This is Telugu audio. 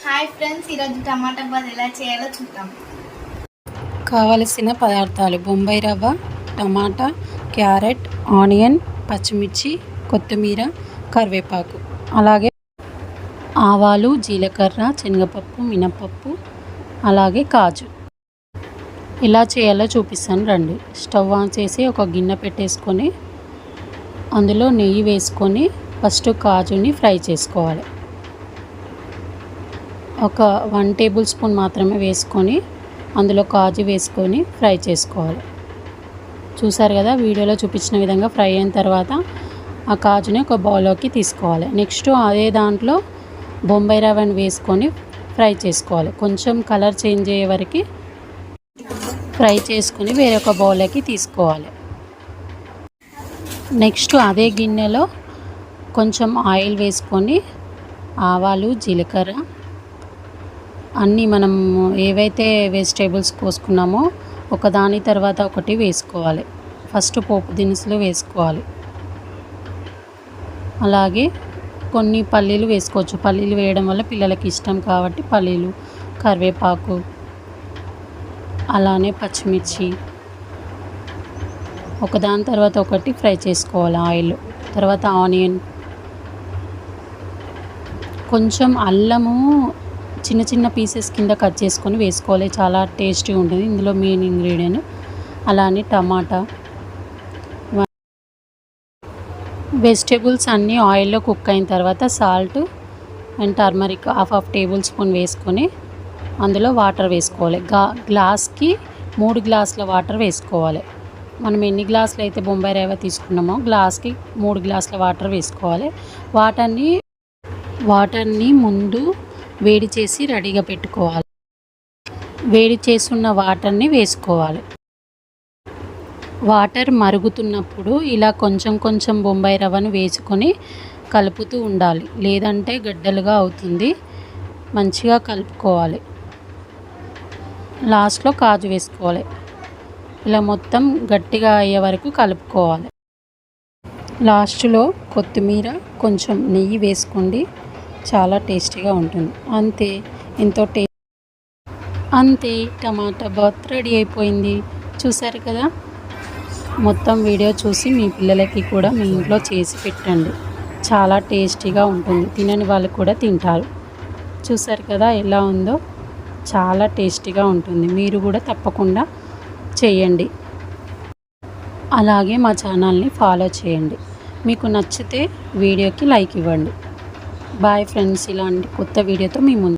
హాయ్ ఫ్రెండ్స్, ఈరోజు టమాటా బాత్ ఎలా చేయాలో చూద్దాం. కావలసిన పదార్థాలు: బొంబాయి రవ్వ, టమాటా, క్యారెట్, ఆనియన్, పచ్చిమిర్చి, కొత్తిమీర, కరివేపాకు, అలాగే ఆవాలు, జీలకర్ర, శనగపప్పు, మినపప్పు, అలాగే కాజు. ఎలా చేయాలో చూపిస్తాను రండి. స్టవ్ ఆన్ చేసి ఒక గిన్నె పెట్టేసుకొని అందులో నెయ్యి వేసుకొని ఫస్ట్ కాజుని ఫ్రై చేసుకోవాలి. ఒక 1 టేబుల్ స్పూన్ మాత్రమే వేసుకొని అందులో కాజు వేసుకొని ఫ్రై చేసుకోవాలి. చూసారు కదా, వీడియోలో చూపించిన విధంగా ఫ్రై అయిన తర్వాత ఆ కాజుని ఒక బౌల్లోకి తీసుకోవాలి. నెక్స్ట్ అదే దాంట్లో బొంబాయి రవ్వని వేసుకొని ఫ్రై చేసుకోవాలి. కొంచెం కలర్ చేంజ్ అయ్యే వరకు ఫ్రై చేసుకొని వేరొక బౌల్లోకి తీసుకోవాలి. నెక్స్ట్ అదే గిన్నెలో కొంచెం ఆయిల్ వేసుకొని ఆవాలు, జీలకర్ర అన్నీ మనం ఏవైతే వెజిటేబుల్స్ కోసుకున్నామో ఒకదాని తర్వాత ఒకటి వేసుకోవాలి. ఫస్ట్ పోపు దినుసులు వేసుకోవాలి. అలాగే కొన్ని పల్లీలు వేసుకోవచ్చు. పల్లీలు వేయడం వల్ల పిల్లలకి ఇష్టం కాబట్టి పల్లీలు, కరివేపాకు, అలానే పచ్చిమిర్చి ఒకదాని తర్వాత ఒకటి ఫ్రై చేసుకోవాలి ఆయిల్. తర్వాత ఆనియన్, కొంచెం అల్లము చిన్న చిన్న పీసెస్ కింద కట్ చేసుకొని వేసుకోవాలి. చాలా టేస్టీగా ఉంటుంది. ఇందులో మెయిన్ ఇంగ్రీడియంట్. అలానే టమాటా, వెజిటేబుల్స్ అన్నీ ఆయిల్లో కుక్ అయిన తర్వాత salt and turmeric half table spoon వేసుకొని అందులో వాటర్ వేసుకోవాలి. గ్లాస్కి 3 గ్లాసుల వాటర్ వేసుకోవాలి. మనం ఎన్ని గ్లాసులు అయితే బొంబాయి రవ్వ తీసుకున్నామో గ్లాస్కి 3 గ్లాసుల వాటర్ వేసుకోవాలి. వాటర్ని ముందు వేడి చేసి రెడీగా పెట్టుకోవాలి. వేడి చేసున్న వాటర్ని వేసుకోవాలి. వాటర్ మరుగుతున్నప్పుడు ఇలా కొంచెం కొంచెం బొంబాయి రవ్వను వేసుకొని కలుపుతూ ఉండాలి, లేదంటే గడ్డలుగా అవుతుంది. మంచిగా కలుపుకోవాలి. లాస్ట్లో కాజు వేసుకోవాలి. ఇలా మొత్తం గట్టిగా అయ్యే వరకు కలుపుకోవాలి. లాస్ట్లో కొత్తిమీర, కొంచెం నెయ్యి వేసుకోండి. చాలా టేస్టీగా ఉంటుంది. అంతే టమాటా బాత్ రెడీ అయిపోయింది. చూసారు కదా. మొత్తం వీడియో చూసి మీ పిల్లలకి కూడా మీ ఇంట్లో చేసి పెట్టండి. చాలా టేస్టీగా ఉంటుంది. తినని వాళ్ళు కూడా తింటారు. చూసారు కదా ఎలా ఉందో. చాలా టేస్టీగా ఉంటుంది. మీరు కూడా తప్పకుండా చేయండి. అలాగే మా ఛానల్ని ఫాలో చేయండి. మీకు నచ్చితే వీడియోకి లైక్ ఇవ్వండి. Bye friends. ఇలాంటి కొత్త వీడియోతో మీ ముందు